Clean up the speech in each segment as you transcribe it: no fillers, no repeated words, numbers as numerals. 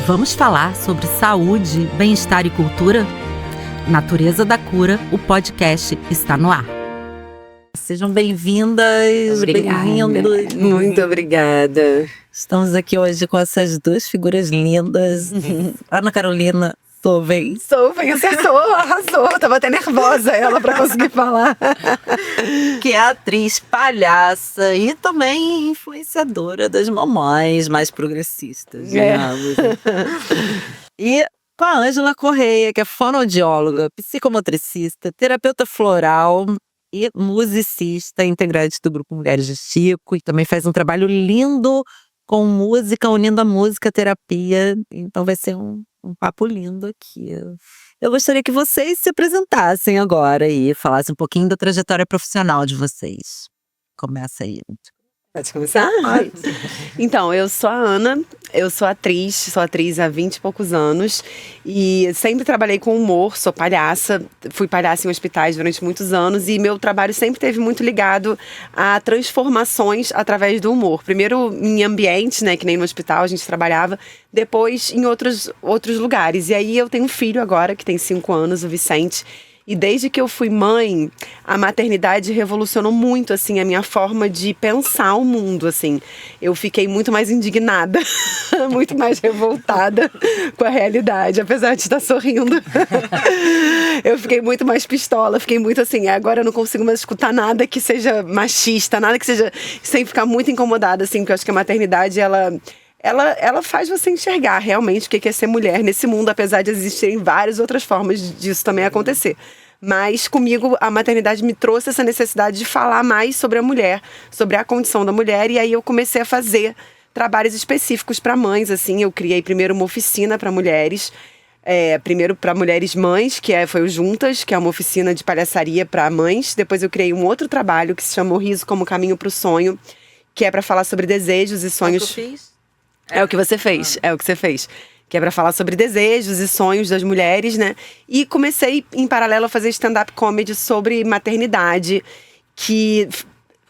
Vamos falar sobre saúde, bem-estar e cultura? Natureza da Cura, o podcast está no ar. Sejam bem-vindas, bem-vindos. Muito obrigada. Estamos aqui hoje com essas duas figuras lindas. Ana Carolina Souven, acertou, arrasou. Tava até nervosa ela para conseguir falar. que é atriz, palhaça e também influenciadora das mamães mais progressistas. E com a Ângela Correia, que é fonoaudióloga, psicomotricista, terapeuta floral e musicista, integrante do grupo Mulheres de Chico, e também faz um trabalho lindo com música, unindo a música à terapia. Então vai ser um papo lindo aqui. Eu gostaria que vocês se apresentassem agora e falassem um pouquinho da trajetória profissional de vocês. Começa aí. Pode começar? Então, eu sou a Ana, eu sou atriz há 20 e poucos anos e sempre trabalhei com humor, sou palhaça, fui palhaça em hospitais durante muitos anos e meu trabalho sempre teve muito ligado a transformações através do humor. Primeiro em ambientes, né, que nem no hospital a gente trabalhava, depois em outros lugares. E aí eu tenho um filho agora que tem 5 anos, o Vicente. E desde que eu fui mãe, a maternidade revolucionou muito, assim, a minha forma de pensar o mundo, assim. Eu fiquei muito mais indignada, muito mais revoltada com a realidade, apesar de estar sorrindo. Eu fiquei muito mais pistola, fiquei muito assim, agora eu não consigo mais escutar nada que seja machista, nada que seja, sem ficar muito incomodada, assim, porque eu acho que a maternidade, ela faz você enxergar realmente o que é ser mulher nesse mundo, apesar de existirem várias outras formas disso também acontecer. Mas comigo a maternidade me trouxe essa necessidade de falar mais sobre a mulher, sobre a condição da mulher, e aí eu comecei a fazer trabalhos específicos para mães, assim. Eu criei primeiro uma oficina para mulheres, primeiro para mulheres mães, foi o Juntas, que é uma oficina de palhaçaria para mães. Depois eu criei um outro trabalho que se chama O Riso como Caminho para o Sonho, que é para falar sobre desejos e sonhos. É o que eu fiz? É o que você fez, que é para falar sobre desejos e sonhos das mulheres, né? E comecei, em paralelo, a fazer stand-up comedy sobre maternidade, que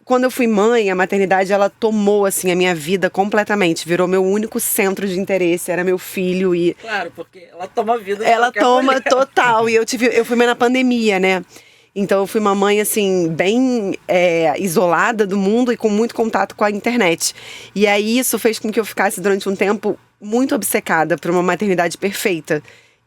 quando eu fui mãe, a maternidade, ela tomou, assim, a minha vida completamente, virou meu único centro de interesse, era meu filho e... Claro, porque ela toma a vida. Ela toma mulher. Total, e eu fui mãe na pandemia, né? Então eu fui uma mãe, assim, bem isolada do mundo e com muito contato com a internet. E aí isso fez com que eu ficasse durante um tempo muito obcecada por uma maternidade perfeita.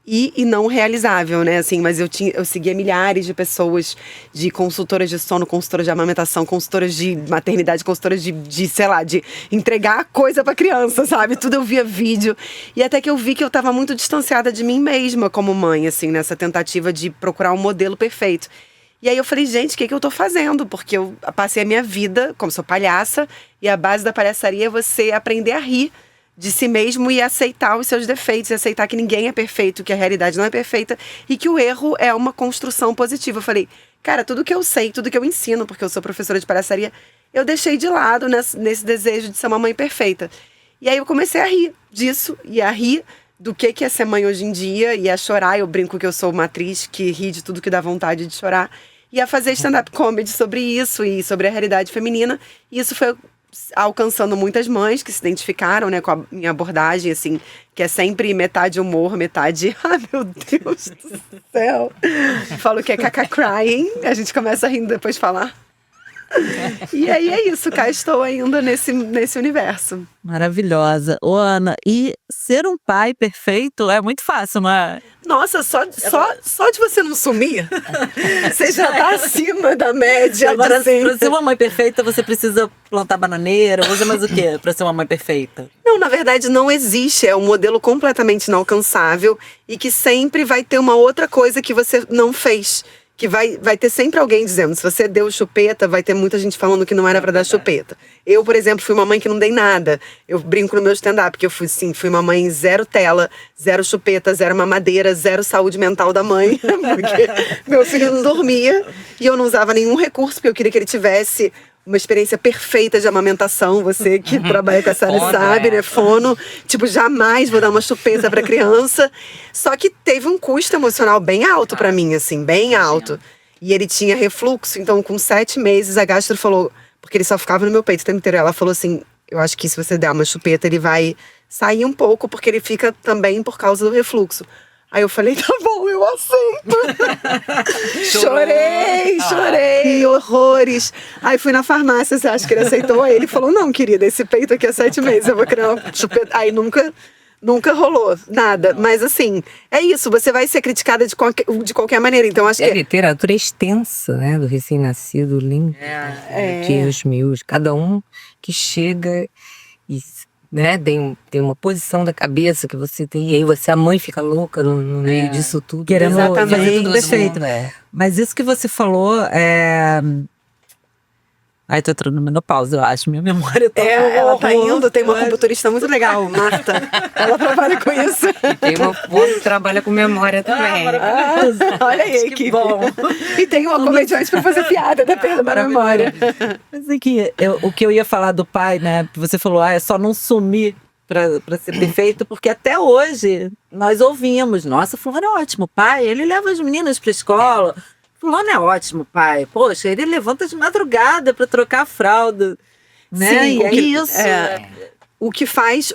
E não realizável, né? Assim, mas eu seguia milhares de pessoas, de consultoras de sono, consultoras de amamentação, consultoras de maternidade, consultoras sei lá, de entregar coisa pra criança, sabe? Tudo eu via vídeo. E até que eu vi que eu tava muito distanciada de mim mesma como mãe, assim, nessa tentativa de procurar um modelo perfeito. E aí eu falei, gente, o que eu tô fazendo? Porque eu passei a minha vida, como sou palhaça, e a base da palhaçaria é você aprender a rir de si mesmo e aceitar os seus defeitos, e aceitar que ninguém é perfeito, que a realidade não é perfeita e que o erro é uma construção positiva. Eu falei, cara, tudo que eu sei, tudo que eu ensino, porque eu sou professora de palhaçaria, eu deixei de lado nesse desejo de ser uma mãe perfeita. E aí eu comecei a rir disso, e a rir do que é ser mãe hoje em dia, e a chorar. Eu brinco que eu sou uma atriz que ri de tudo que dá vontade de chorar, e a fazer stand-up comedy sobre isso e sobre a realidade feminina. E isso foi alcançando muitas mães que se identificaram, né, com a minha abordagem, assim, que é sempre metade humor, metade... Ai, meu Deus do céu! Falo que é caca crying, a gente começa rindo depois de falar. E aí é isso, cá estou ainda nesse universo. Maravilhosa. Ô, Ana, e ser um pai perfeito é muito fácil, não é? Nossa, só de você não sumir, você já tá acima da média. Agora, pra ser uma mãe perfeita, você precisa plantar bananeira, você mais o quê pra ser uma mãe perfeita? Não, na verdade não existe, é um modelo completamente inalcançável e que sempre vai ter uma outra coisa que você não fez. Que vai ter sempre alguém dizendo, se você deu chupeta, vai ter muita gente falando que não era pra dar chupeta. Eu, por exemplo, fui uma mãe que não dei nada. Eu brinco no meu stand-up, que eu fui uma mãe zero tela, zero chupeta, zero mamadeira, zero saúde mental da mãe. Porque meu filho não dormia e eu não usava nenhum recurso, porque eu queria que ele tivesse uma experiência perfeita de amamentação. Você que trabalha com essa área sabe, né? Fono. Tipo, jamais vou dar uma chupeta pra criança. Só que teve um custo emocional bem alto pra mim, assim, bem alto. E ele tinha refluxo, então com 7 meses a gastro falou, porque ele só ficava no meu peito o tempo inteiro. Ela falou assim, eu acho que se você der uma chupeta, ele vai sair um pouco, porque ele fica também por causa do refluxo. Aí eu falei, tá bom, eu aceito. Chorei, horrores. Aí fui na farmácia, você acha que ele aceitou? Aí ele falou, não, querida, esse peito aqui é 7 meses, eu vou criar uma chupeta. Aí nunca rolou, nada. Mas assim, é isso, você vai ser criticada de qualquer maneira. Então acho que... A literatura é extensa, né? Do recém-nascido, lindo. Deus meus. Cada um que chega e... né, tem uma posição da cabeça que você tem, e aí a mãe fica louca no meio disso tudo. Querendo Exatamente. fazer tudo perfeito. Né? Mas isso que você falou Ai, tô entrando na menopausa, eu acho. Minha memória tá ela tá indo, tem uma computurista muito legal, Marta. Ela trabalha com isso. E tem uma que trabalha com memória também. Olha aí, que bom. E tem uma comediante pra fazer piada da perda da memória. Mas é que o que eu ia falar do pai, né? Você falou, é só não sumir pra ser perfeito, porque até hoje nós ouvimos, nossa, fulano é ótimo, pai, ele leva as meninas pra escola. Fulano é ótimo, pai. Poxa, ele levanta de madrugada pra trocar a fralda. Né? Sim, E é isso. O que faz,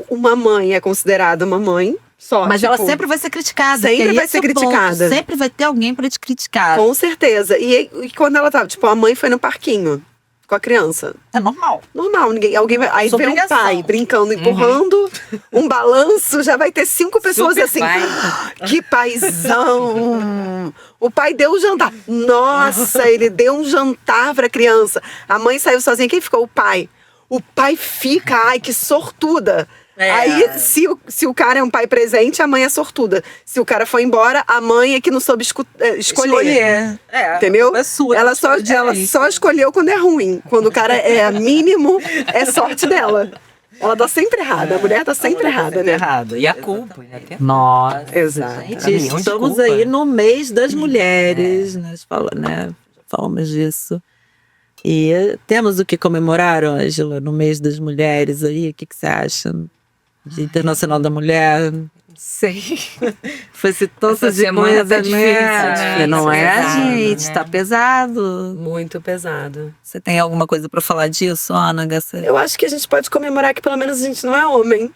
uma mãe é considerada uma mãe só. Mas tipo, ela sempre vai ser criticada. sempre vai ser criticada. Sempre vai ter alguém pra te criticar. Com certeza. E quando ela tava, tipo, a mãe foi no parquinho com a criança. É normal. Normal, alguém vai. Aí vem um Obrigação. pai brincando, empurrando, um balanço, já vai ter 5 pessoas Super assim. pai. Que paizão! O pai deu um jantar. Nossa, ele deu um jantar pra criança. A mãe saiu sozinha. Quem ficou? O pai. O pai fica, ai, que sortuda. Aí, se o cara é um pai presente, a mãe é sortuda. Se o cara foi embora, a mãe é que não soube escolher. Entendeu? É sua, ela só escolheu quando é ruim. Quando o cara é mínimo, é sorte dela. Ela tá sempre errada. A mulher tá sempre errada, né? Errado. E a culpa, né? Nossa. Exato. Gente, Caminhão de estamos culpa. aí no mês das mulheres. Nós falamos disso. E temos o que comemorar, Ângela, no mês das mulheres aí. O que você acha? Dia Internacional da Mulher. Sei. Foi-se tanta Essa semana tá difícil, né? Não é, pesado, gente? né? Tá pesado. Muito pesado. Você tem alguma coisa pra falar disso, Ana? Eu acho que a gente pode comemorar que pelo menos a gente não é homem.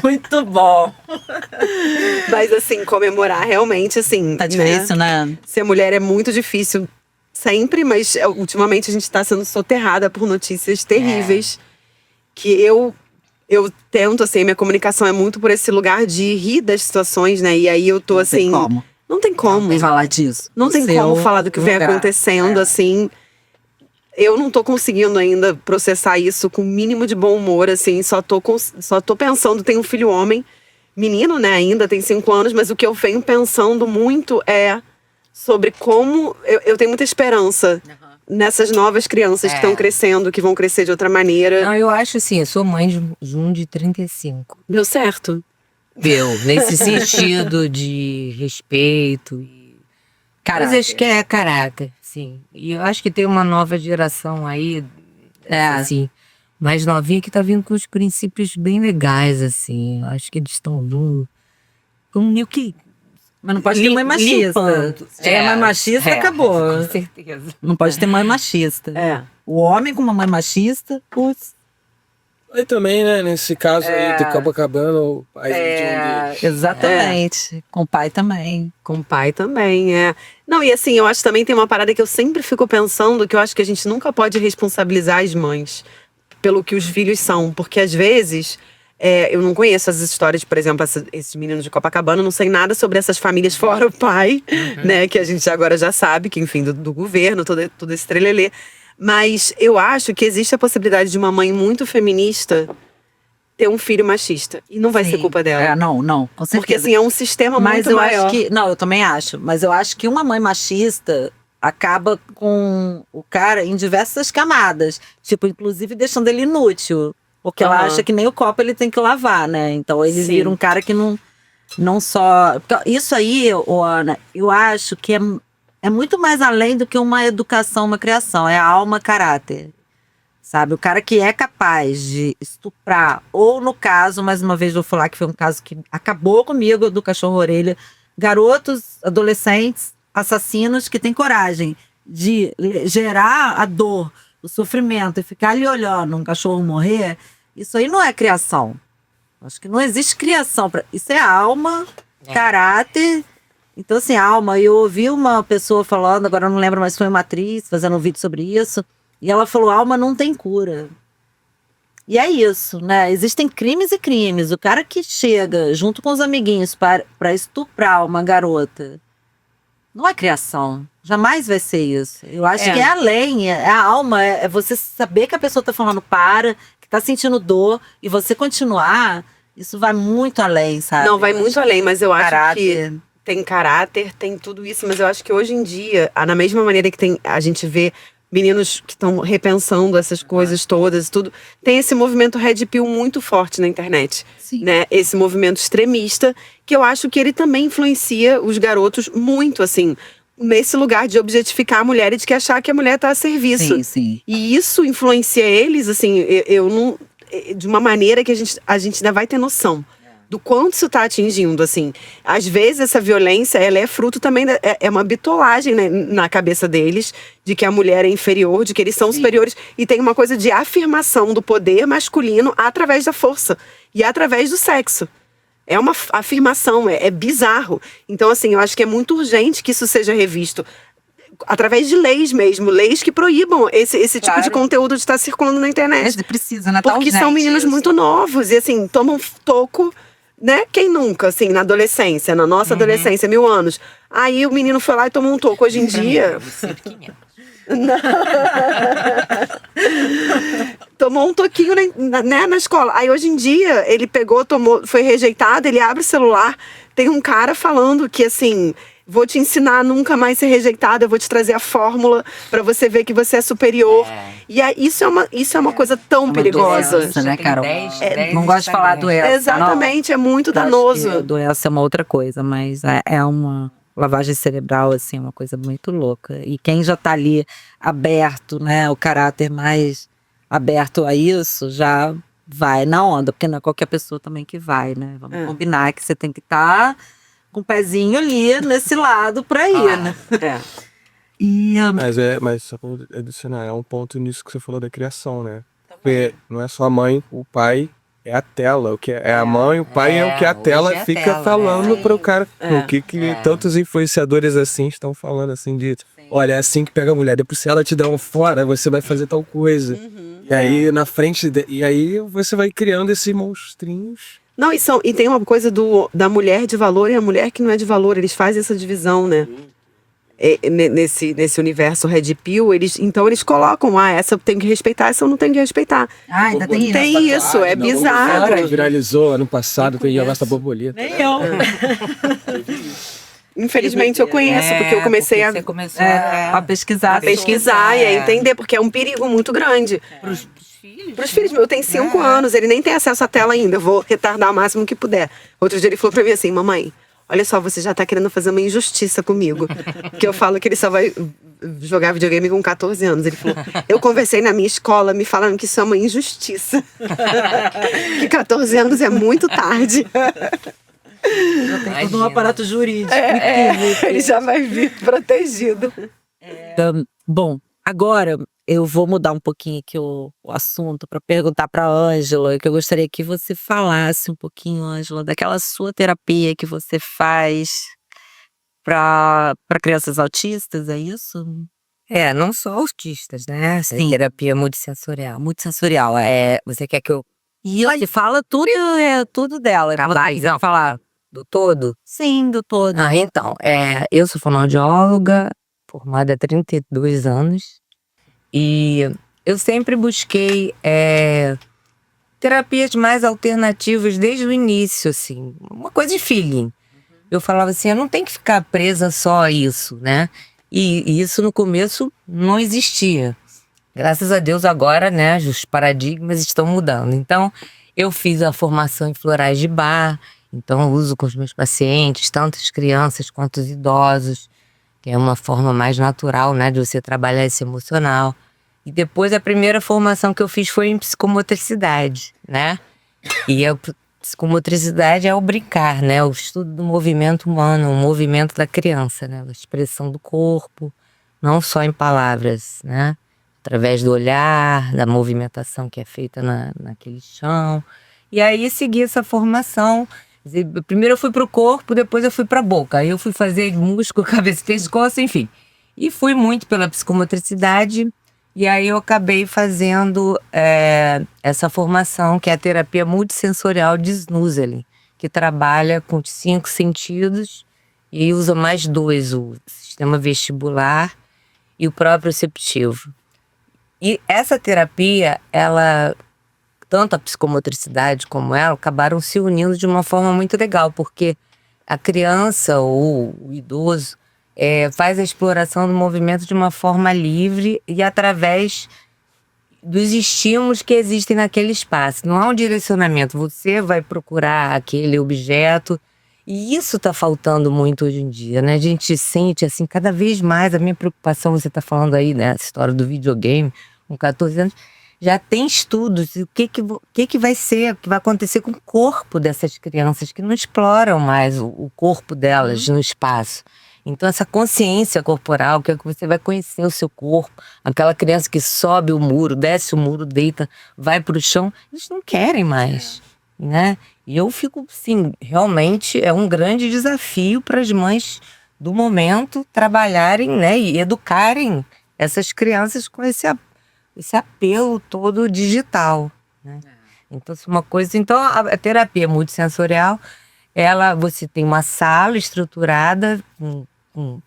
Muito bom. Mas assim, comemorar realmente, assim. Tá difícil, né? Ser mulher é muito difícil sempre, mas ultimamente a gente tá sendo soterrada por notícias terríveis. Que eu tento, assim, minha comunicação é muito por esse lugar de rir das situações, né? E aí eu tô assim. Não tem como. Falar disso. Não tem como falar do que vem acontecendo, assim. Eu não tô conseguindo ainda processar isso com o mínimo de bom humor, assim. Só tô pensando, tenho um filho homem, menino, né, ainda, tem 5 anos, mas o que eu venho pensando muito é sobre como eu tenho muita esperança nessas novas crianças que estão crescendo, que vão crescer de outra maneira. Não, eu acho assim, eu sou mãe de um de 35. Deu certo. Nesse sentido de respeito e coisas que caraca, sim. E eu acho que tem uma nova geração aí, assim, mais novinha que tá vindo com os princípios bem legais, assim. Eu acho que eles estão vindo com meio que... Mas não pode ter mãe machista. Se tiver mãe machista, acabou. Com certeza. Não pode ter mãe machista. O homem com uma mãe machista, putz. Aí também, né, nesse caso aí de Copacabana, o pai de um deles. Exatamente. Com o pai também. Com o pai também, Não, e assim, eu acho que também tem uma parada que eu sempre fico pensando, que eu acho que a gente nunca pode responsabilizar as mães pelo que os filhos são. Porque às vezes... eu não conheço as histórias, por exemplo, esses meninos de Copacabana, não sei nada sobre essas famílias fora o pai, né? Que a gente agora já sabe, que enfim, do governo, todo esse trelelê. Mas eu acho que existe a possibilidade de uma mãe muito feminista ter um filho machista. E não vai ser culpa dela. Não, com certeza. Porque assim, é um sistema muito maior. Acho que, eu também acho. Mas eu acho que uma mãe machista acaba com o cara em diversas camadas. Tipo, inclusive deixando ele inútil. Porque ela acha que nem o copo ele tem que lavar, né? Então ele vira um cara que não só... Isso aí, Ana, eu acho que é muito mais além do que uma educação, uma criação. É alma, caráter. Sabe? O cara que é capaz de estuprar, ou no caso, mais uma vez vou falar que foi um caso que acabou comigo, do cachorro-orelha, garotos, adolescentes, assassinos que têm coragem de gerar a dor, o sofrimento e ficar ali olhando um cachorro morrer, Isso aí não é criação. Acho que não existe criação. Isso é alma, caráter. Então, assim, alma. Eu ouvi uma pessoa falando, agora eu não lembro, mas foi uma atriz fazendo um vídeo sobre isso. E ela falou, alma não tem cura. E é isso, né? Existem crimes e crimes. O cara que chega junto com os amiguinhos para estuprar uma garota, não é criação. Jamais vai ser isso. Eu acho que é além, é a alma, é você saber que a pessoa tá falando que tá sentindo dor, e você continuar, isso vai muito além, sabe? Não, vai muito além, mas eu acho que tem caráter, tem tudo isso, mas eu acho que hoje em dia, na mesma maneira que a gente vê meninos que estão repensando essas coisas todas, tudo, tem esse movimento Red Pill muito forte na internet, né? Esse movimento extremista, que eu acho que ele também influencia os garotos muito, assim, nesse lugar de objetificar a mulher e de que achar que a mulher está a serviço. Sim, sim. E isso influencia eles, assim, eu não, de uma maneira que a gente ainda vai ter noção do quanto isso está atingindo, assim. Às vezes essa violência, ela é fruto também, é uma bitolagem, né, na cabeça deles, de que a mulher é inferior, de que eles são superiores. E tem uma coisa de afirmação do poder masculino através da força e através do sexo. É uma afirmação, é bizarro. Então, assim, eu acho que é muito urgente que isso seja revisto através de leis mesmo, leis que proíbam esse tipo de conteúdo de estar circulando na internet. Precisa, né? Porque são meninos muito novos e, assim, tomam toco, né? Quem nunca, assim, na adolescência, na nossa adolescência, 1000 anos. Aí o menino foi lá e tomou um toco. Hoje em dia... Tomou um toquinho na escola. Aí hoje em dia ele pegou, foi rejeitado, ele abre o celular, tem um cara falando que, assim, vou te ensinar a nunca mais ser rejeitado, eu vou te trazer a fórmula pra você ver que você é superior. E isso é uma coisa tão perigosa. Doença, né, Carol? Não gosto de falar doença. Exatamente, é muito danoso. Doença é uma outra coisa, mas é uma lavagem cerebral, assim, uma coisa muito louca. E quem já tá ali aberto, né, o caráter mais aberto a isso, já vai na onda, porque não é qualquer pessoa também que vai, né? Vamos combinar que você tem que estar com o pezinho ali nesse lado pra ir, né? Mas só pra adicionar, é um ponto nisso que você falou da criação, né? Porque não é só a mãe, o pai é a tela. O que é a mãe, o pai é o que a tela fica falando para o cara. O que tantos influenciadores assim estão falando, assim, de olha, é assim que pega a mulher. Depois, se ela te der um fora, você vai fazer tal coisa. E aí, na frente, e aí você vai criando esses monstrinhos. Não, e tem uma coisa da mulher de valor e a mulher que não é de valor. Eles fazem essa divisão, né? Nesse universo Red Pill, eles colocam, essa eu tenho que respeitar, essa eu não tenho que respeitar. Ainda tem isso, é bizarro. Viralizou ano passado com o Iosta Borboleta. Nem eu. Infelizmente eu conheço, porque eu comecei a pesquisar. E a entender, porque é um perigo muito grande. Pros filhos, eu tenho 5 anos, ele nem tem acesso à tela ainda, eu vou retardar o máximo que puder. Outro dia ele falou pra mim assim, mamãe, olha só, você já tá querendo fazer uma injustiça comigo. Que eu falo que ele só vai jogar videogame com 14 anos. Ele falou, eu conversei na minha escola, me falaram que isso é uma injustiça. Que 14 anos é muito tarde. Já tem todo um aparato jurídico. Ele já vai vir protegido. Bom, agora eu vou mudar um pouquinho aqui o assunto para perguntar para a Ângela, que eu gostaria que você falasse um pouquinho, Ângela, daquela sua terapia que você faz para crianças autistas, é isso? Não só autistas, né? Sim. Terapia multissensorial. Multissensorial, Você quer que eu... E você fala tudo, tudo dela. Vamos falar do todo? Sim, do todo. Então, eu sou fonoaudióloga, formada há 32 anos. E eu sempre busquei terapias mais alternativas desde o início, assim. Uma coisa de feeling. Eu falava assim, eu não tenho que ficar presa só a isso, né? E isso no começo não existia. Graças a Deus agora, né, os paradigmas estão mudando. Então, eu fiz a formação em florais de Bach, então eu uso com os meus pacientes, tanto as crianças quanto os idosos, que é uma forma mais natural, né, de você trabalhar esse emocional. E depois a primeira formação que eu fiz foi em psicomotricidade, né? E a psicomotricidade é o brincar, né? O estudo do movimento humano, o movimento da criança, né? A expressão do corpo, não só em palavras, né? através do olhar, da movimentação que é feita naquele chão. E aí segui essa formação. Primeiro eu fui para o corpo, depois eu fui para a boca. Aí eu fui fazer músculo, cabeça, pescoço, enfim. E fui muito pela psicomotricidade. E aí eu acabei fazendo essa formação, que é a terapia multissensorial de Snoezelen, que trabalha com 5 sentidos e usa mais 2, o sistema vestibular e o proprioceptivo. E essa terapia, tanto a psicomotricidade como ela, acabaram se unindo de uma forma muito legal, porque a criança ou o idoso faz a exploração do movimento de uma forma livre e através dos estímulos que existem naquele espaço. Não há um direcionamento, você vai procurar aquele objeto, e isso está faltando muito hoje em dia, né? A gente sente, assim, cada vez mais, a minha preocupação, você está falando aí, né, essa história do videogame, com 14 anos, já tem estudos, o que vai ser, o que vai acontecer com o corpo dessas crianças que não exploram mais o corpo delas no espaço. Então, essa consciência corporal, que é que você vai conhecer o seu corpo, aquela criança que sobe o muro, desce o muro, deita, vai para o chão, eles não querem mais, né? E eu fico, assim, realmente é um grande desafio para as mães do momento trabalharem, né, e educarem essas crianças com esse apelo todo digital, né? Então, a terapia multissensorial, você tem uma sala estruturada com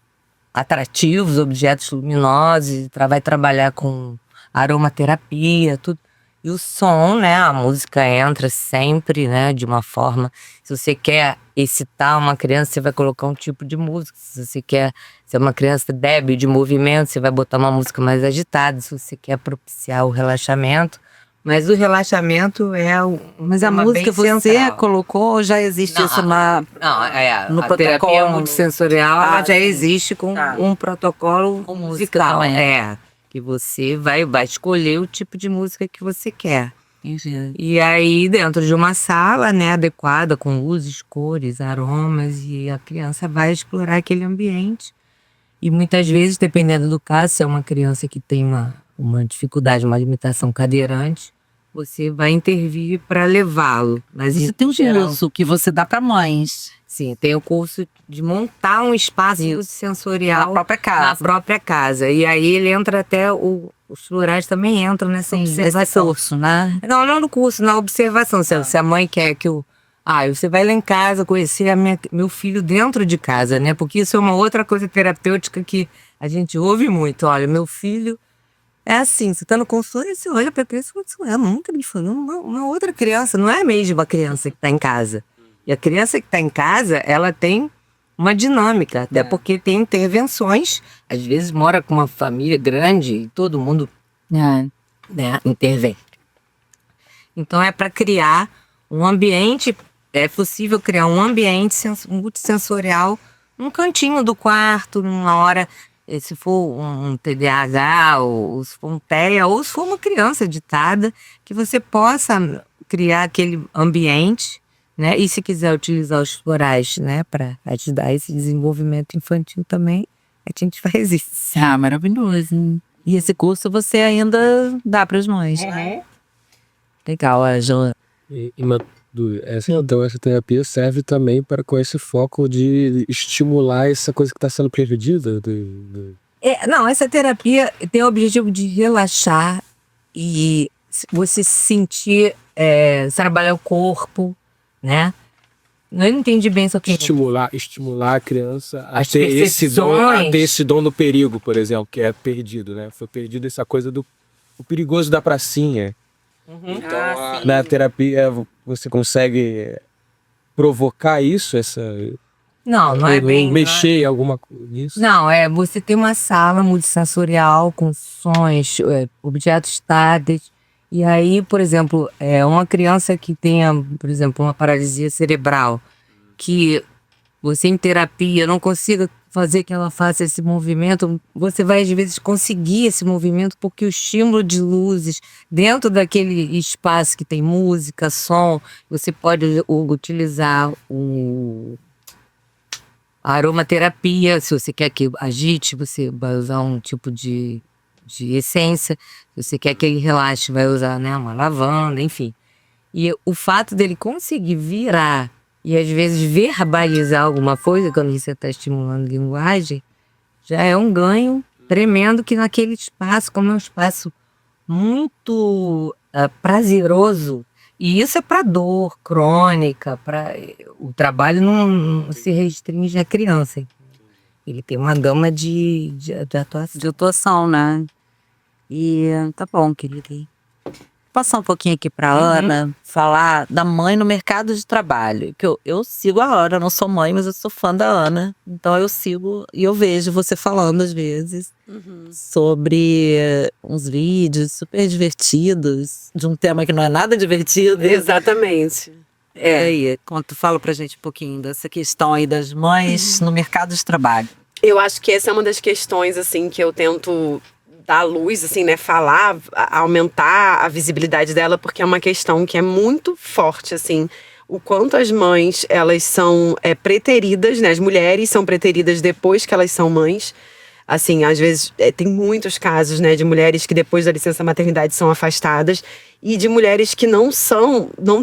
atrativos, objetos luminosos, vai trabalhar com aromaterapia, tudo. E o som, né? A música entra sempre, né? De uma forma... Se você quer excitar uma criança, você vai colocar um tipo de música. Se é uma criança débil de movimento, você vai botar uma música mais agitada. Se você quer propiciar o relaxamento. Mas o relaxamento Mas a música você colocou ou já existe isso no a protocolo? Terapia multissensorial ela já existe com um protocolo musical, que você vai escolher o tipo de música que você quer. Entendi. E aí, dentro de uma sala, né, adequada, com luzes, cores, aromas, e a criança vai explorar aquele ambiente. E muitas vezes, dependendo do caso, se é uma criança que tem uma dificuldade, uma limitação cadeirante, você vai intervir para levá-lo. Mas Você tem um curso que você dá para mães. Sim, tem o curso de montar um espaço sensorial na própria casa. Na própria casa. E aí ele entra até os florais também entram nessa observação. Nesse curso, né? Não no curso, na observação. Se a mãe quer que você vai lá em casa conhecer meu filho dentro de casa, né? Porque isso é uma outra coisa terapêutica que a gente ouve muito. Olha, meu filho é assim, você tá no consultório e você olha pra criança e fala, nunca me falou, uma outra criança, não é a mesma criança que tá em casa. E a criança que tá em casa, ela tem uma dinâmica, até porque tem intervenções, às vezes mora com uma família grande e todo mundo né, intervém. Então é para criar um ambiente, é possível criar um ambiente multissensorial num cantinho do quarto, numa hora, se for um TDAH, ou se for um TEA, ou se for uma criança ditada, que você possa criar aquele ambiente, né? E se quiser utilizar os florais, né, para ajudar esse desenvolvimento infantil também, a gente faz isso. Maravilhoso. E esse curso você ainda dá para as mães. Legal, Ângela. Então essa terapia serve também com esse foco de estimular essa coisa que está sendo perdida? Não, essa terapia tem o objetivo de relaxar e você sentir, trabalhar o corpo, né? Não entendi bem isso aqui. Estimular a criança a ter esse dom do perigo, por exemplo, que é perdido, né? Foi perdido essa coisa do o perigoso da pracinha. Então, na terapia, você consegue provocar isso? Não é bem... Mexer em alguma coisa nisso? Não, você tem uma sala multissensorial com sons, objetos táteis. E aí, por exemplo, uma criança que tenha, por exemplo, uma paralisia cerebral, que você em terapia não consiga fazer que ela faça esse movimento, você vai às vezes conseguir esse movimento porque o estímulo de luzes dentro daquele espaço que tem música, som, você pode utilizar a aromaterapia. Se você quer que agite, você vai usar um tipo de de essência. Se você quer que ele relaxe, vai usar, né, uma lavanda, enfim. E o fato dele conseguir virar e às vezes verbalizar alguma coisa, quando você está estimulando a linguagem, já é um ganho tremendo, que naquele espaço, como é um espaço muito prazeroso, e isso é para dor crônica, o trabalho não se restringe à criança. Ele tem uma gama de atuação. De atuação, né? E tá bom, querida. Passar um pouquinho aqui pra Ana, falar da mãe no mercado de trabalho. Que eu sigo a Ana, eu não sou mãe, mas eu sou fã da Ana. Então eu sigo e eu vejo você falando às vezes sobre uns vídeos super divertidos, de um tema que não é nada divertido. Exatamente. E aí, fala pra gente um pouquinho dessa questão aí das mães no mercado de trabalho. Eu acho que essa é uma das questões, assim, que eu tento dar luz, assim, né, falar, aumentar a visibilidade dela, porque é uma questão que é muito forte, assim, o quanto as mães, elas são preteridas, né, as mulheres são preteridas depois que elas são mães. Assim, às vezes, tem muitos casos, né, de mulheres que depois da licença maternidade são afastadas, e de mulheres que não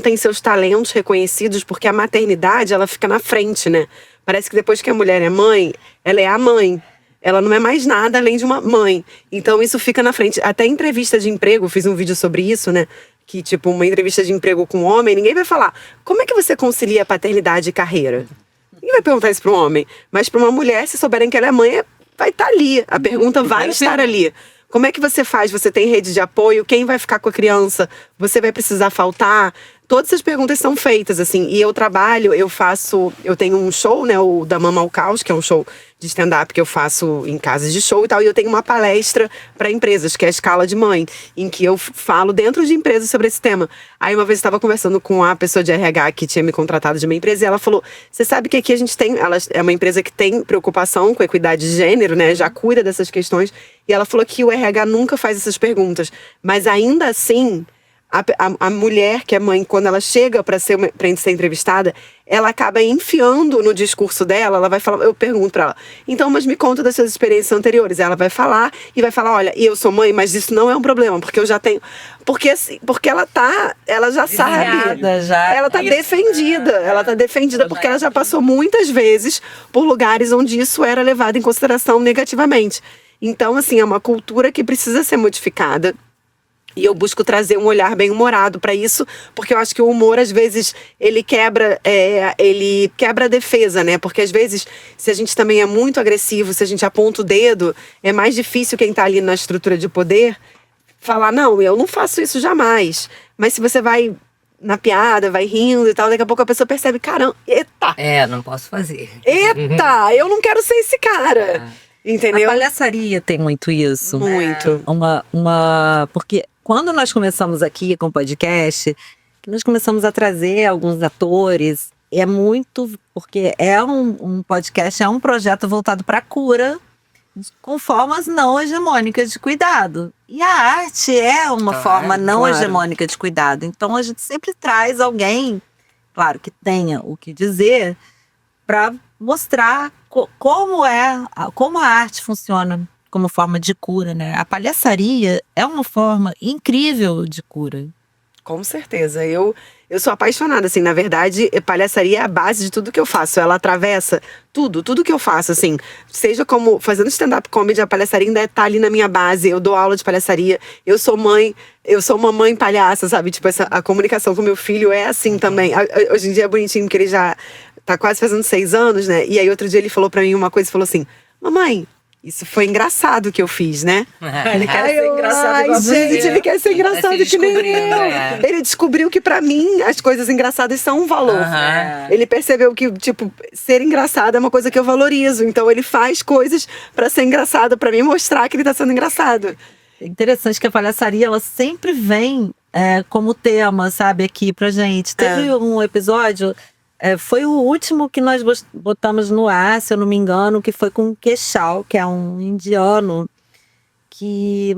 têm seus talentos reconhecidos, porque a maternidade, ela fica na frente, né? Parece que depois que a mulher é mãe, ela é a mãe. Ela não é mais nada além de uma mãe. Então, isso fica na frente. Até em entrevista de emprego, fiz um vídeo sobre isso, né? Que, tipo, uma entrevista de emprego com um homem, ninguém vai falar, como é que você concilia paternidade e carreira? Ninguém vai perguntar isso para um homem. Mas para uma mulher, se souberem que ela é mãe, vai estar ali. A pergunta vai estar ali. Como é que você faz? Você tem rede de apoio? Quem vai ficar com a criança? Você vai precisar faltar? Todas essas perguntas são feitas, assim. E eu trabalho, eu tenho um show, né? O da Mama ao Caos, que é um show de stand-up que eu faço em casas de show e tal. E eu tenho uma palestra para empresas, que é a Escala de Mãe, em que eu falo dentro de empresas sobre esse tema. Aí uma vez eu estava conversando com a pessoa de RH que tinha me contratado de uma empresa, e ela falou, você sabe que aqui a gente tem, ela é uma empresa que tem preocupação com a equidade de gênero, né? Já cuida dessas questões. E ela falou que o RH nunca faz essas perguntas. Mas ainda assim, a mulher que é mãe, quando ela chega para ser entrevistada, ela acaba enfiando no discurso dela, ela vai falar, eu pergunto para ela, então, mas me conta das suas experiências anteriores. Ela vai falar, olha, eu sou mãe, mas isso não é um problema, porque eu já tenho, porque ela já sabe, ela tá defendida, porque ela já passou muitas vezes por lugares onde isso era levado em consideração negativamente. Então, assim, é uma cultura que precisa ser modificada. E eu busco trazer um olhar bem humorado para isso, porque eu acho que o humor, às vezes, ele quebra a defesa, né? Porque, às vezes, se a gente também é muito agressivo, se a gente aponta o dedo, é mais difícil quem tá ali na estrutura de poder falar, não, eu não faço isso jamais. Mas se você vai na piada, vai rindo e tal, daqui a pouco a pessoa percebe, caramba, eita! Não posso fazer. Eita, eu não quero ser esse cara. Entendeu? A palhaçaria tem muito isso. Muito. Porque quando nós começamos aqui com o podcast, nós começamos a trazer alguns atores, porque é um podcast, é um projeto voltado para a cura, com formas não hegemônicas de cuidado. E a arte é uma forma não hegemônica de cuidado. Então a gente sempre traz alguém, claro, que tenha o que dizer, para mostrar como a arte funciona como forma de cura, né? A palhaçaria é uma forma incrível de cura. Com certeza. Eu sou apaixonada, assim, na verdade, palhaçaria é a base de tudo que eu faço. Ela atravessa tudo que eu faço, assim. Seja como fazendo stand-up comedy, a palhaçaria ainda tá ali na minha base. Eu dou aula de palhaçaria. Eu sou uma mãe palhaça, sabe? Tipo, a comunicação com meu filho é assim também. Hoje em dia é bonitinho, porque ele já tá quase fazendo 6 anos, né? E aí outro dia ele falou pra mim uma coisa e falou assim, mamãe, isso foi engraçado que eu fiz, né? Ele quer ser engraçado igual gente, ele quer ser engraçado que nem eu. Ele descobriu que pra mim as coisas engraçadas são um valor. Ele percebeu que, tipo, ser engraçado é uma coisa que eu valorizo. Então ele faz coisas pra ser engraçado, pra me mostrar que ele tá sendo engraçado. É interessante que a palhaçaria, ela sempre vem como tema, sabe, aqui pra gente. Teve um episódio... foi o último que nós botamos no ar, se eu não me engano, que foi com o Queixal, que é um indiano que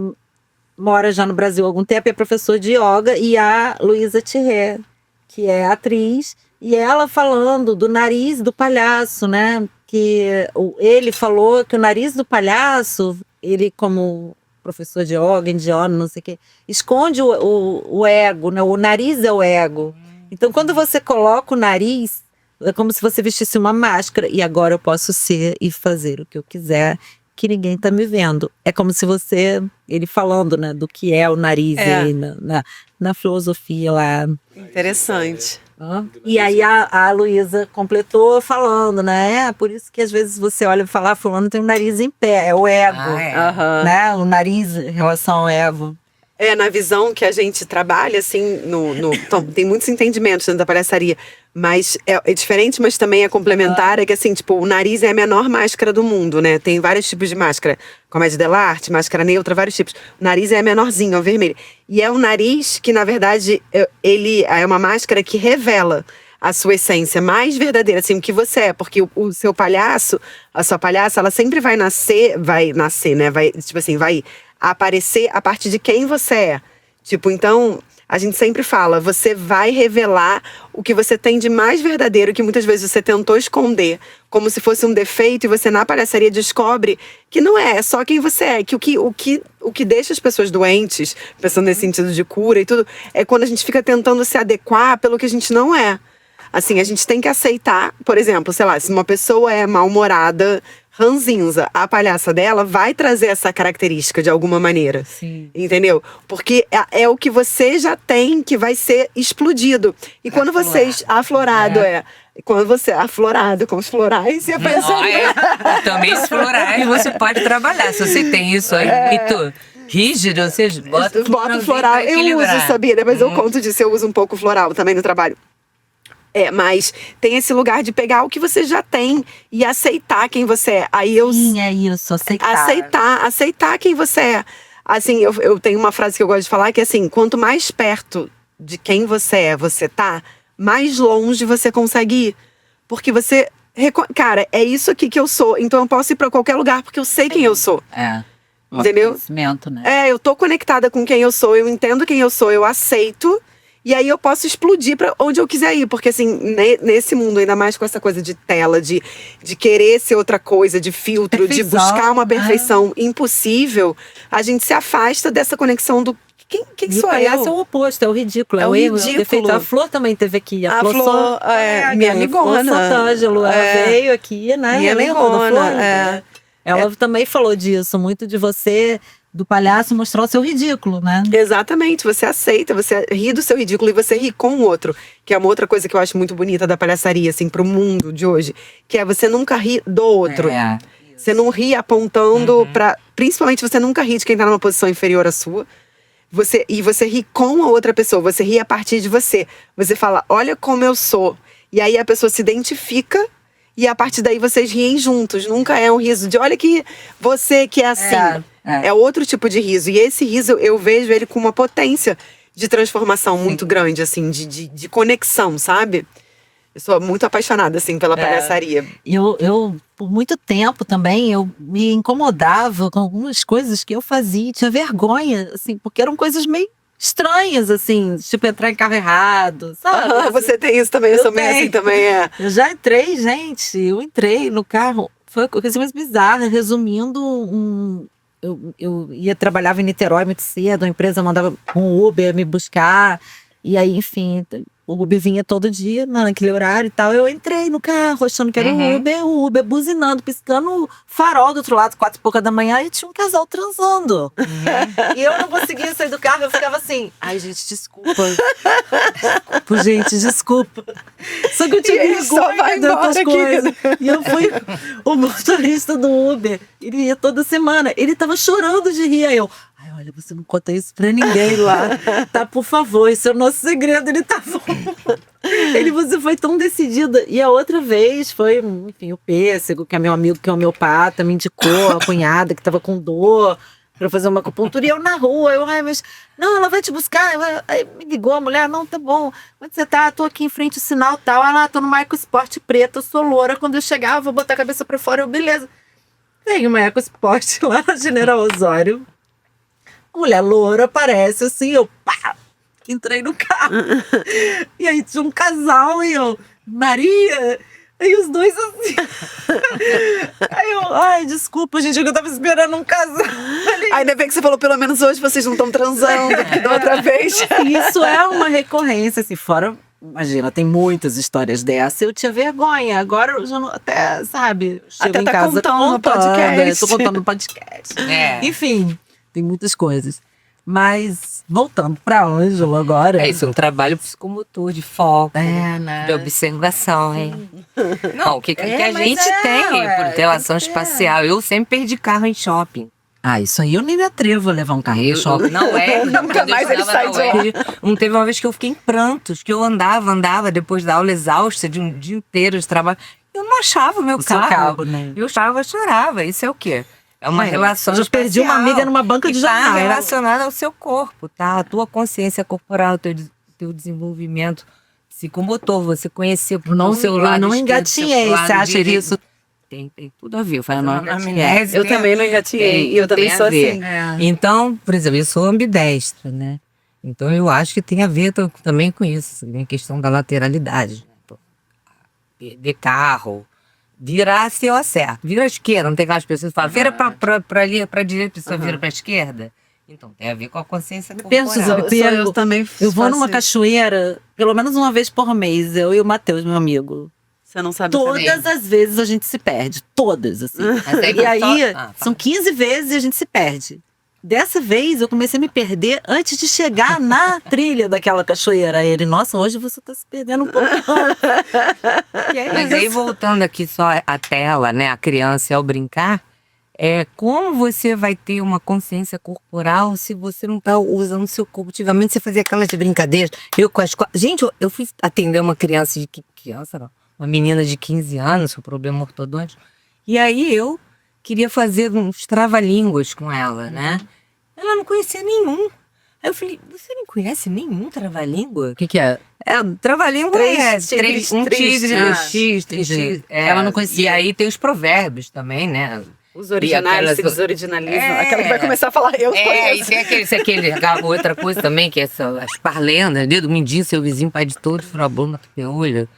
mora já no Brasil há algum tempo, é professor de yoga, e a Luísa Thierry, que é atriz, e ela falando do nariz do palhaço, né? Que ele falou que o nariz do palhaço, ele como professor de yoga, indiano, não sei o quê. Esconde o ego, né? O nariz é o ego. Então, quando você coloca o nariz, é como se você vestisse uma máscara. E agora eu posso ser e fazer o que eu quiser, que ninguém tá me vendo. É como se você... Ele falando, né? Do que é o nariz aí na filosofia lá. Interessante. E aí a Luísa completou falando, né? É por isso que às vezes você olha e fala, fulano tem o nariz em pé, é o ego, né? O nariz em relação ao ego. Na visão que a gente trabalha, assim, então, tem muitos entendimentos dentro da palhaçaria, mas é diferente, mas também é complementar, é que assim, tipo, o nariz é a menor máscara do mundo, né? Tem vários tipos de máscara, comédia dell'arte, máscara neutra, vários tipos. O nariz é a menorzinho, é o vermelho. E é o nariz que, na verdade, ele é uma máscara que revela a sua essência mais verdadeira, assim, o que você é. Porque o seu palhaço, a sua palhaça, ela sempre vai nascer, né? Vai, tipo assim, vai aparecer a partir de quem você é. Tipo, então, a gente sempre fala, você vai revelar o que você tem de mais verdadeiro, que muitas vezes você tentou esconder, como se fosse um defeito, e você na palhaçaria descobre que não é só quem você é, que o que deixa as pessoas doentes, pensando nesse sentido de cura e tudo, é quando a gente fica tentando se adequar pelo que a gente não é. Assim, a gente tem que aceitar, por exemplo, sei lá, se uma pessoa é mal-humorada, ranzinza, a palhaça dela vai trazer essa característica de alguma maneira. Sim. Entendeu? Porque é o que você já tem que vai ser explodido. E quando vocês... Aflorado, Quando você... Aflorado, com os florais e a pessoa... Também os florais você pode trabalhar. Se você tem isso aí muito rígido, você bota o floral. Eu uso, sabia? Depois eu conto disso. Eu uso um pouco floral também no trabalho. Mas tem esse lugar de pegar o que você já tem e aceitar quem você é. Aí Sim, é isso, aceitar quem você é. Assim, eu tenho uma frase que eu gosto de falar, que é assim, quanto mais perto de quem você tá, mais longe você consegue ir. Porque você... Cara, é isso aqui que eu sou, então eu posso ir pra qualquer lugar porque eu sei quem eu sou. Entendeu? Né? Eu tô conectada com quem eu sou, eu entendo quem eu sou, eu aceito. E aí eu posso explodir pra onde eu quiser ir. Porque assim, nesse mundo, ainda mais com essa coisa de tela, de querer ser outra coisa, de filtro, de buscar uma perfeição impossível, a gente se afasta dessa conexão do quem sou eu? Palhaço é o oposto, é o ridículo. É o erro, ridículo. É o defeito. A Flor também teve aqui. A Flor minha amigona. Sant'Angelo, ela veio aqui, né? Minha amigona, Ela também falou disso, muito de você... do palhaço mostrar o seu ridículo, né? Exatamente, você aceita, você ri do seu ridículo e você ri com o outro, que é uma outra coisa que eu acho muito bonita da palhaçaria, assim, pro mundo de hoje, que é você nunca ri do outro. Você não ri apontando pra... Principalmente você nunca ri de quem tá numa posição inferior à sua. Você ri com a outra pessoa, você ri a partir de você. Você fala, olha como eu sou. E aí a pessoa se identifica e a partir daí vocês riem juntos. Nunca é um riso de, olha que você que é assim. É outro tipo de riso. E esse riso, eu vejo ele com uma potência de transformação muito grande, assim, de conexão, sabe? Eu sou muito apaixonada, assim, pela palhaçaria. Eu, por muito tempo também, eu me incomodava com algumas coisas que eu fazia e tinha vergonha, assim, porque eram coisas meio estranhas, assim, tipo entrar em carro errado, sabe? Assim, você tem isso também, eu sou meio assim também, Eu já entrei, gente, eu entrei no carro, foi a coisa mais bizarra, resumindo, eu trabalhava em Niterói muito cedo, a empresa mandava um Uber me buscar, e aí, enfim, o Uber vinha todo dia naquele horário e tal. Eu entrei no carro achando que era o Uber buzinando, piscando o farol do outro lado, 4h pouca da manhã, e tinha um casal transando. E eu não conseguia sair do carro, eu ficava assim, ai gente, desculpa, desculpa. Só que eu tinha vergonha de outras coisas. E eu fui o motorista do Uber, ele ia toda semana, ele tava chorando de rir, aí eu... Ai, olha, você não conta isso pra ninguém lá, tá? Por favor, esse é o nosso segredo. Ele tá você foi tão decidida. E a outra vez foi, enfim, o Pêssego, que é meu amigo, que é homeopata, me indicou, a cunhada que tava com dor pra fazer uma acupuntura. E eu na rua, mas... Não, ela vai te buscar. Aí me ligou a mulher, não, tá bom. Onde você tá? Tô aqui em frente ao sinal e tal. Ela, tô no Marco Esporte preto, eu sou loura. Quando eu chegar, eu vou botar a cabeça pra fora. Eu, beleza. Tem uma Eco Esporte lá na General Osório. Mulher loura aparece assim, eu pá, entrei no carro. E aí tinha um casal e eu, Maria, Aí os dois assim. Aí eu, ai, desculpa, gente, eu tava esperando um casal. Ainda bem que você falou, pelo menos hoje vocês não estão transando, porque da outra vez. Isso é uma recorrência, assim, fora. Imagina, tem muitas histórias dessa. Eu tinha vergonha. Agora eu já não, até, sabe, chego Até em tá casa contando no podcast. Tô contando no podcast. Enfim, tem muitas coisas. Mas, voltando pra Ângela agora. É isso, um trabalho psicomotor, de foco, né? de observação, hein? Não, o que a mas gente tem por relação espacial? Eu sempre perdi carro em shopping. Ah, isso aí eu nem me atrevo a levar um carro em shopping. Não é? Nunca mais ele sai de lá. Não teve uma vez que eu fiquei em prantos, que eu andava depois da aula exausta de um dia inteiro de trabalho. Eu não achava o meu seu carro. carro, né? Eu chorava. Isso é o quê? É uma relação Eu perdi uma amiga numa banca de jornal. Tá relacionada ao seu corpo, tá? A tua consciência corporal, teu desenvolvimento psicomotor, você conhecer o seu lado. Eu não esquerdo, engatinhei. seu lado Você acha que direito. isso Tem tudo a ver. Eu falei, não, Eu também não engatinhei. E eu também sou assim. Então, por exemplo, eu sou ambidestra, né? Então eu acho que tem a ver também com isso, a questão da lateralidade. Né? Perder carro, virar assim, ó, certo. Vira à esquerda, não tem aquelas pessoas que falam, vira pra direita, a pessoa vira pra esquerda. Então tem a ver com a consciência corporal. Eu também eu vou numa assim. cachoeira pelo menos uma vez por mês, eu e o Matheus, meu amigo. Você não sabe Todas as vezes a gente se perde. Todas, assim. Mas E aí, fala. são 15 vezes e a gente se perde. Dessa vez, eu comecei a me perder antes de chegar na trilha daquela cachoeira. Aí ele, nossa, hoje você tá se perdendo um pouco. Mas aí, voltando aqui só à tela, né? A criança ao brincar, como você vai ter uma consciência corporal se você não tá usando o seu corpo? Antigamente você fazia aquelas brincadeiras. Gente, eu fui atender uma criança uma menina de 15 anos com problema ortodôntico. E aí eu queria fazer uns trava-línguas com ela, né? Ela não conhecia nenhum. Aí eu falei, você não conhece nenhum trava-língua? O que é? Trava-língua um tigre, X. Ela não conhecia. E aí tem os provérbios também, né? Os originais se desoriginalizam. Aquela que vai começar a falar, eu conheço. E tem aquela outra coisa também, que é as parlendas, dedo mindinho, seu vizinho, pai de todos, furabolo na tupeolha.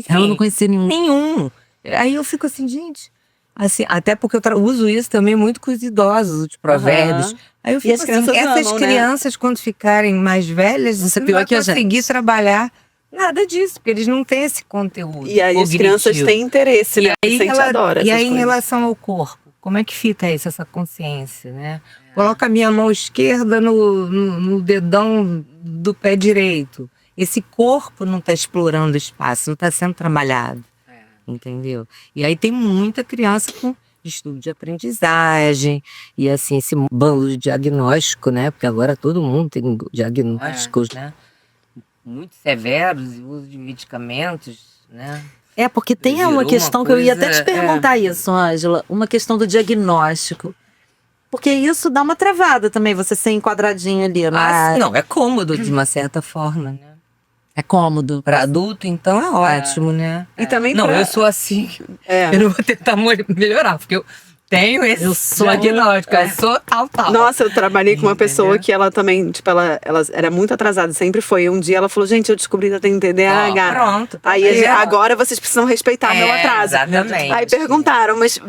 Ela não conhecia nenhum. Nenhum. Aí eu fico assim, gente... Assim, até porque eu uso isso também muito com os idosos, os provérbios. Aí eu fico as crianças essas amam, crianças, quando ficarem mais velhas, Você não pior vai que a gente. conseguir trabalhar nada disso, porque eles não têm esse conteúdo. E aí as crianças têm interesse, né? E A gente adora e essas aí, em coisas. relação ao corpo, como é que fica isso, essa consciência, né? Coloca a minha mão esquerda no dedão do pé direito. Esse corpo não está explorando o espaço, não está sendo trabalhado. Entendeu? E aí tem muita criança com distúrbio de aprendizagem e assim, esse bando de diagnóstico, né? Porque agora todo mundo tem diagnósticos, né? Muito severos e uso de medicamentos, né? Porque tem Virou uma questão uma que eu ia até coisa, te perguntar isso, Ângela. Uma questão do diagnóstico. Porque isso dá uma travada também, você ser enquadradinho ali, né? Não, é cômodo de uma certa forma, né? É cômodo. Para adulto, então, é ótimo, né? E também Não, pra- eu sou assim. É. Eu não vou tentar melhorar, porque eu tenho esse Eu sou- diagnóstico. Eu sou tal. Nossa, eu trabalhei com uma pessoa Entendeu? que ela também, tipo, ela era muito atrasada, sempre foi. Um dia ela falou, gente, eu descobri que eu tenho TDAH. Pronto. Aí agora vocês precisam respeitar meu atraso. Exatamente. Aí perguntaram, mas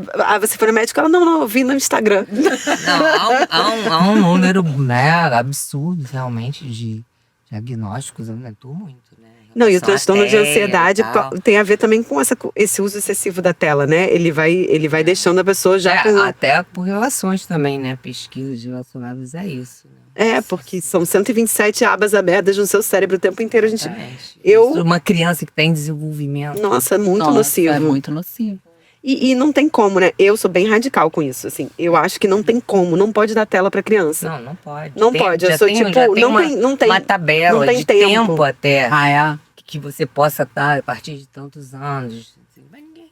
você foi no médico? Ela, não, eu vi no Instagram. Não, há um número, né, absurdo, realmente, de diagnósticos. Aumentou muito, né? em Não, e o relação à transtorno de TEA e ansiedade tal. tem a ver também com esse uso excessivo da tela, né? Ele vai deixando a pessoa já com... Até por relações também, né? Pesquisas relacionadas a isso. Né? Porque são 127 abas abertas no seu cérebro o tempo inteiro. A gente... Exatamente. Eu- Uma criança que está em desenvolvimento. Nossa, é muito Nossa, nocivo. É muito nocivo. E não tem como, né? Eu sou bem radical com isso, assim. Eu acho que não tem como, não pode dar tela pra criança. Não pode. Não pode, eu já sou tem, tipo, já tem não tem uma tabela não tem de tempo. até Ah, que você possa estar a partir de tantos anos. Mas ninguém.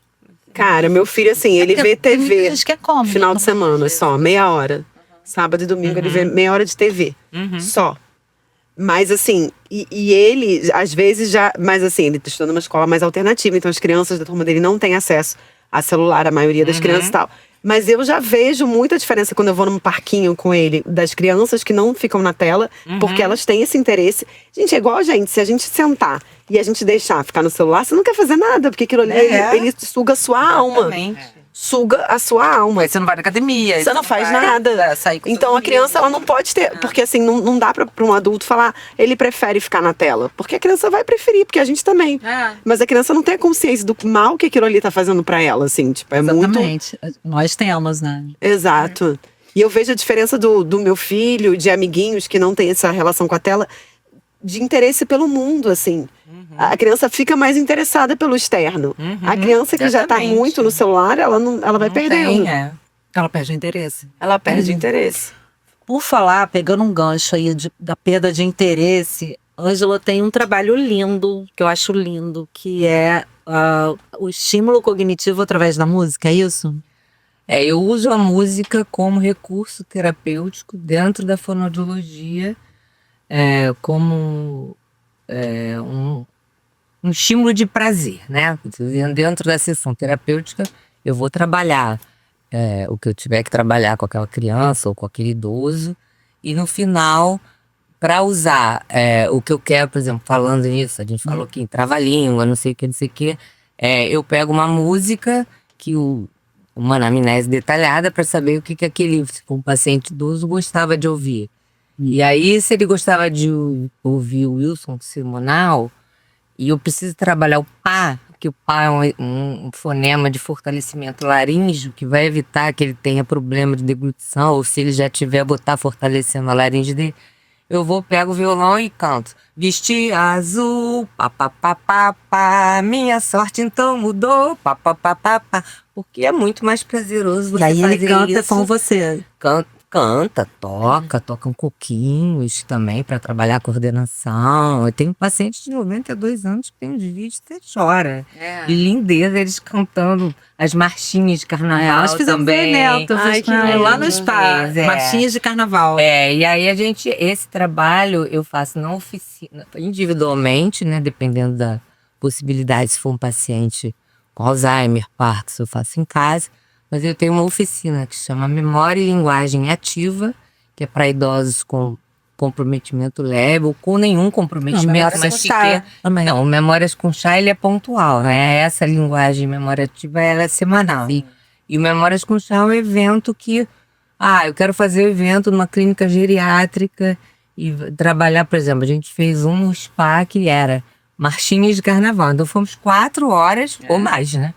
Cara, meu filho, assim, ele vê Tem muita TV gente que é como. final de semana só, meia hora. Sábado e domingo ele vê meia hora de TV. Só. Mas assim, e ele, às vezes já. Mas assim, ele estudou numa escola mais alternativa, então as crianças da turma dele não têm acesso a celular, a maioria das crianças e tal. Mas eu já vejo muita diferença quando eu vou num parquinho com ele, das crianças que não ficam na tela, porque elas têm esse interesse. Gente, é igual a gente, se a gente sentar e a gente deixar ficar no celular, você não quer fazer nada, porque aquilo ali, ele suga a sua alma. Suga a sua alma. Aí você não vai na academia. Você não faz nada. Sair com Então a criança, ela não pode ter. Porque assim, não dá pra um adulto falar, ele prefere ficar na tela. Porque a criança vai preferir, porque a gente também. Mas a criança não tem a consciência do mal que aquilo ali tá fazendo pra ela, assim. Tipo, é muito. Exatamente. Nós temos, né? Exato. E eu vejo a diferença do meu filho, de amiguinhos que não tem essa relação com a tela, de interesse pelo mundo, assim. A criança fica mais interessada pelo externo. A criança que já tá muito no celular, ela vai perdendo. Ela perde o interesse. Ela perde o interesse. Por falar, pegando um gancho aí da perda de interesse, Ângela tem um trabalho lindo, que eu acho lindo, que é o estímulo cognitivo através da música, é isso? Eu uso a música como recurso terapêutico dentro da fonoaudiologia, como um estímulo de prazer, né? Dentro da sessão terapêutica, eu vou trabalhar o que eu tiver que trabalhar com aquela criança ou com aquele idoso, e no final, para usar o que eu quero, por exemplo, falando nisso, a gente falou aqui em trava-língua, não sei o que, eu pego uma música uma anamnese detalhada para saber o que aquele paciente idoso gostava de ouvir. E aí, se ele gostava de ouvir o Wilson Simonal, e eu preciso trabalhar o pá, que o pá é um fonema de fortalecimento laríngeo, que vai evitar que ele tenha problema de deglutição, ou se ele já tiver, botar fortalecendo a laringe dele, pego o violão e canto. Vestir azul, pá, pá, pá, pá, pá, minha sorte então mudou, pá, pá, pá, pá, pá, porque é muito mais prazeroso você E aí fazer ele canta isso. com você. Canta, toca um coquinhos também para trabalhar a coordenação. Eu tenho um paciente de 92 anos que tem uns vídeos que você chora. De lindeza, eles cantando as marchinhas de carnaval. Nós fizemos também. evento, lá no spa, Marchinhas de carnaval. E aí esse trabalho eu faço na oficina, individualmente, né? Dependendo da possibilidade, se for um paciente com Alzheimer, Parkinson, eu faço em casa. Mas eu tenho uma oficina que se chama Memória e Linguagem Ativa, que é para idosos com comprometimento leve ou com nenhum comprometimento, mas que quer. Não, o Memórias com Chá, ele é pontual, né? Essa linguagem memória ativa, ela é semanal. E o Memórias com Chá é um evento que, eu quero fazer o evento numa clínica geriátrica e trabalhar, por exemplo, a gente fez um no spa que era marchinhas de carnaval. Então fomos 4 horas ou mais, né?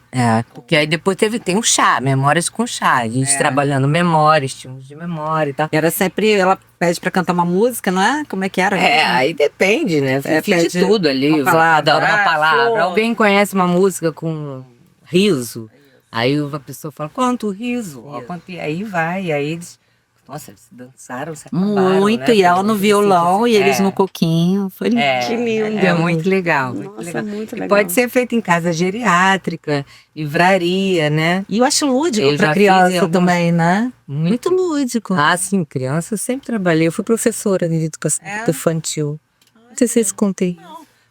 Porque aí depois tem um chá, Memórias com Chá. A gente trabalhando memória, estímulos de memória e tal. Era sempre, ela pede pra cantar uma música, não é? Como é que era? Aí depende, né? Fiz de tudo ali. Uma palavra. Uma palavra. Alguém conhece uma música com riso? Aí a pessoa fala, quanto riso? E aí vai, e aí eles... Nossa, eles dançaram, se acabaram, Muito, né? e ela no violão e eles no coquinho. Foi lindo. Que lindo. É muito legal. Nossa, muito legal. E pode ser feito em casa geriátrica, livraria, né? E eu acho lúdico Eu pra já criança fiz algumas- também, né? Muito lúdico. Sim, criança eu sempre trabalhei. Eu fui professora de educação infantil. Não sei se eu contei.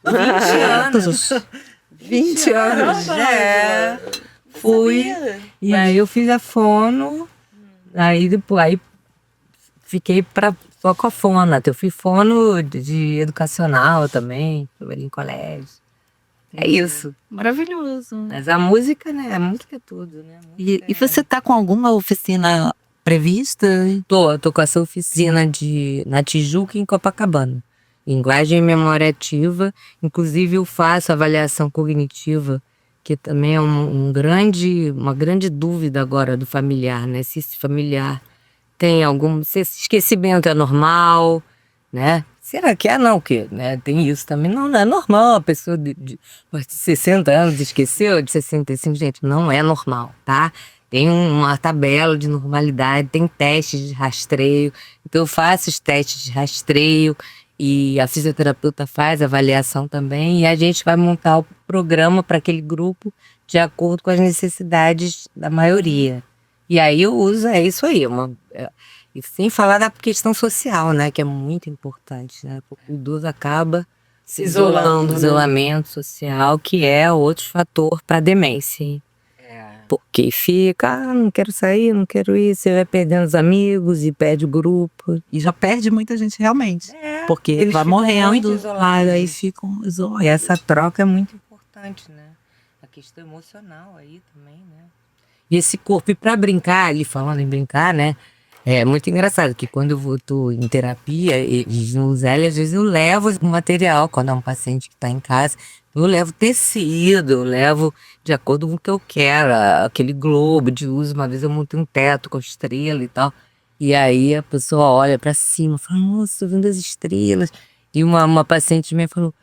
20 anos. 20 anos. Fui. E aí eu fiz a fono. Aí depois fiquei só com a fono. Eu fui fono de educacional também. Trabalhei em colégio. É isso. Maravilhoso. Mas a música, né? A música é tudo, né? E você tá com alguma oficina prevista? Tô com essa oficina na Tijuca e em Copacabana. Linguagem e memória ativa. Inclusive eu faço avaliação cognitiva, que também é uma grande dúvida agora do familiar, né? Se esse familiar tem se esse esquecimento é normal, né? Será que não? Que, né? Tem isso também. Não é normal. A pessoa de 60 anos esqueceu, de 65, gente, não é normal, tá? Tem uma tabela de normalidade, tem testes de rastreio. Então eu faço os testes de rastreio e a fisioterapeuta faz a avaliação também, e a gente vai montar o programa para aquele grupo de acordo com as necessidades da maioria. E aí eu uso, isso aí, e sem falar da questão social, né, que é muito importante, né, porque o idoso acaba se isolando, né? isolamento social, que é outro fator para demência. Porque fica, não quero sair, não quero ir, você vai perdendo os amigos e perde o grupo. E já perde muita gente realmente. Porque Eles vai ficam morrendo. muito isolados, aí ficam isolados. E essa troca é muito importante, né? A questão emocional aí também, né? E esse corpo, e pra brincar, ali falando em brincar, né? É muito engraçado que quando eu tô em terapia, e no Zé, às vezes eu levo o material, quando é um paciente que está em casa, eu levo tecido, eu levo de acordo com o que eu quero, aquele globo de uso, uma vez eu montei um teto com estrela e tal, e aí a pessoa olha pra cima, fala, nossa, tô vendo as estrelas, e uma paciente minha falou,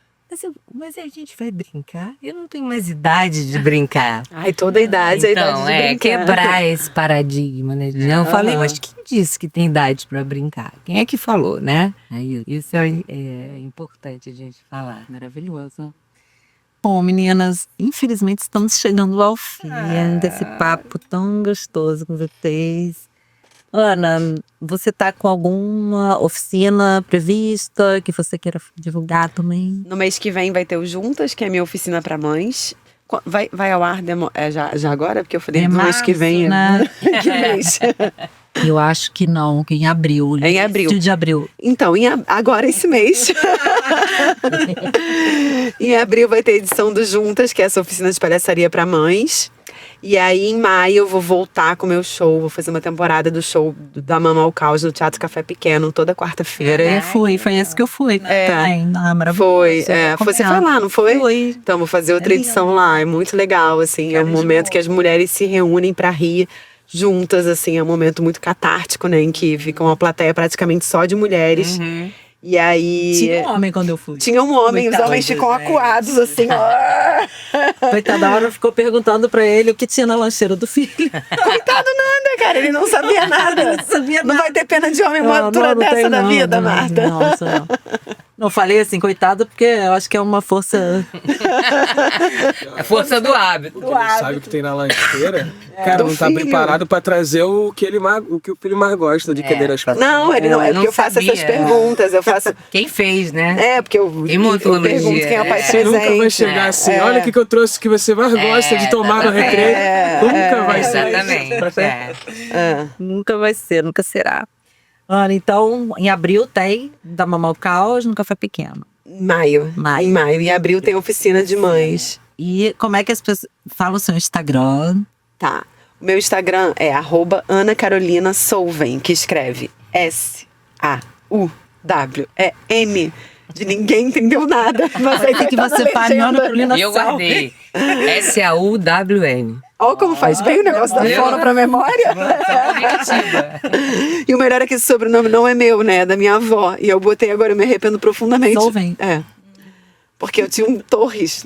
mas a gente vai brincar? Eu não tenho mais idade de brincar. Ai, toda a idade, a idade Então, de brincar. quebrar esse paradigma, né? Eu falei, mas quem disse que tem idade pra brincar? Quem é que falou, né? Aí, isso é importante a gente falar. Maravilhoso. Bom, meninas, infelizmente estamos chegando ao fim desse papo tão gostoso com vocês. Ana, você tá com alguma oficina prevista que você queira divulgar também? No mês que vem vai ter o Juntas, que é minha oficina para mães. Vai ao ar já agora? Porque eu falei do mês que vem. Né? Que mês? Eu acho que não, que em abril. Em abril. Início de abril. Então, agora esse mês. Em abril vai ter a edição do Juntas, que é essa oficina de palhaçaria para mães. E aí, em maio, eu vou voltar com o meu show. Vou fazer uma temporada do show da Mama ao Caos no Teatro Café Pequeno, toda quarta-feira. Foi esse que eu fui. Foi. Você foi lá, não foi? Foi. Então, vou fazer outra edição lá. É muito legal, assim. É um momento que as mulheres se reúnem para rir juntas, assim. É um momento muito catártico, né? Em que fica uma plateia praticamente só de mulheres. E aí... Tinha um homem quando eu fui. Tinha um homem, os homens ficam acuados, assim, ó. Coitada, a hora ficou perguntando pra ele o que tinha na lancheira do filho. Coitado nada, cara, ele não sabia nada. Não sabia Não nada. vai ter pena de homem uma altura dessa tem, da vida, não, Marta. Não, isso não. Não falei assim, coitado, porque eu acho que é uma força. A força do hábito. Porque ele sabe o que tem na lancheira. Cara, Do não tá filho. preparado pra trazer o que o filho mais gosta de cadeiras pra Não, ele não é, Eu porque não eu faço sabia. essas perguntas. Eu faço. Quem fez, né? Porque eu Hematologia, pergunto quem é o pai é. Você presente. nunca vai chegar assim, olha o que eu trouxe que você mais gosta de tomar no recreio. Nunca vai ser Exatamente. Nunca vai ser, nunca será. Olha, então, em abril tem da Mama ao Caos no Café Pequeno. Maio. Maio. Em maio. Em abril tem oficina de mães. E como é que as pessoas. Fala o seu Instagram. Tá. O meu Instagram é @AnaCarolinaSolven, que escreve SAUWEN. De ninguém entendeu nada. Mas aí que tá na você fala, legenda. Ana Carolina E eu Salve. guardei. SAUWN. Olha como faz bem o negócio da fono pra memória. E o melhor é que esse sobrenome não é meu, né? É da minha avó. E eu botei agora, eu me arrependo profundamente. Solven. Porque eu tinha um Torres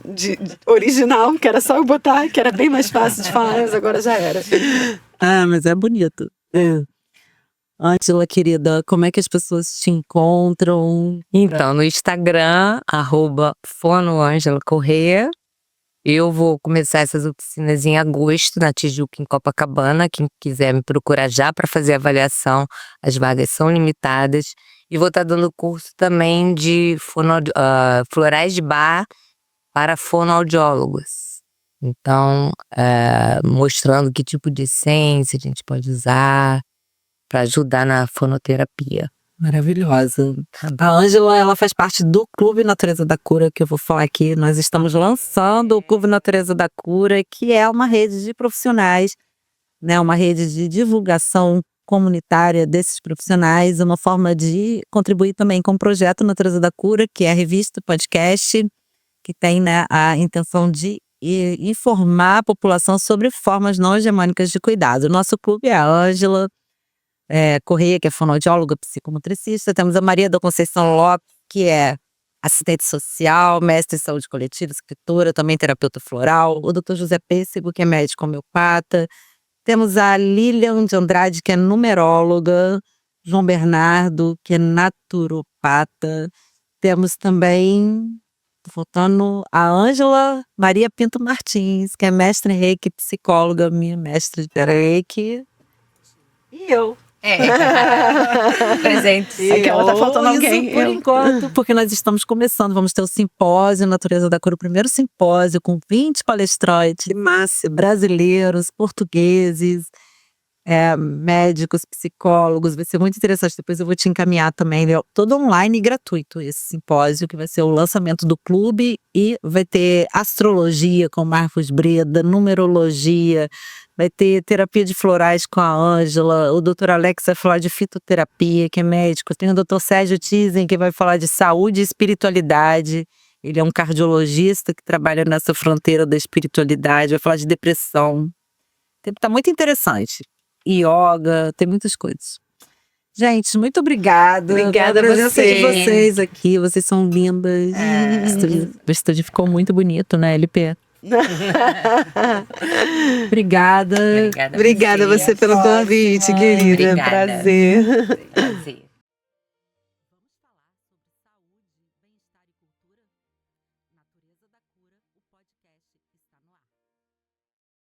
original, que era só eu botar, que era bem mais fácil de falar, mas agora já era. Mas é bonito. Ângela, querida, como é que as pessoas te encontram? Então, no Instagram, @fonoangelacorreia. Eu vou começar essas oficinas em agosto, na Tijuca, em Copacabana. Quem quiser me procurar já para fazer avaliação, as vagas são limitadas. E vou estar dando curso também de florais de bar para fonoaudiólogos. Então, mostrando que tipo de essência a gente pode usar para ajudar na fonoterapia. Maravilhosa. A Ângela, ela faz parte do Clube Natureza da Cura, que eu vou falar aqui. Nós estamos lançando o Clube Natureza da Cura, que é uma rede de profissionais, né? Uma rede de divulgação comunitária desses profissionais, uma forma de contribuir também com o projeto Natureza da Cura, que é a revista, podcast, que tem, né, a intenção de informar a população sobre formas não hegemônicas de cuidado. O nosso clube é a Ângela Correia, que é fonoaudióloga, psicomotricista. Temos a Maria da Conceição Lopes, que é assistente social, mestre em saúde coletiva, escritora, também terapeuta floral. O Dr. José Pêssego, que é médico homeopata. Temos a Lilian de Andrade, que é numeróloga. João Bernardo, que é naturopata. Temos também, faltando, a Ângela Maria Pinto Martins, que é mestre em Reiki, psicóloga, minha mestre de Reiki. E eu. Presente. É que ela tá faltando alguém. Isso por enquanto, porque nós estamos começando. Vamos ter o simpósio Natureza da Cura, o primeiro simpósio com 20 palestrantes brasileiros, portugueses, médicos, psicólogos. Vai ser muito interessante. Depois eu vou te encaminhar também. Ele é todo online e gratuito, esse simpósio, que vai ser o lançamento do clube. E vai ter astrologia com Marcos Breda, numerologia, vai ter terapia de florais com a Ângela, o doutor Alex vai falar de fitoterapia, que é médico. Tem o doutor Sérgio Tizen, que vai falar de saúde e espiritualidade. Ele é um cardiologista que trabalha nessa fronteira da espiritualidade, vai falar de depressão. Tá muito interessante. Yoga, tem muitas coisas. Gente, muito obrigada. Obrigada a presença você. de vocês aqui. Vocês são lindas. O estúdio ficou muito bonito, né, LP? Obrigada. Obrigada a você pelo convite, querida. Obrigada. Prazer. Prazer.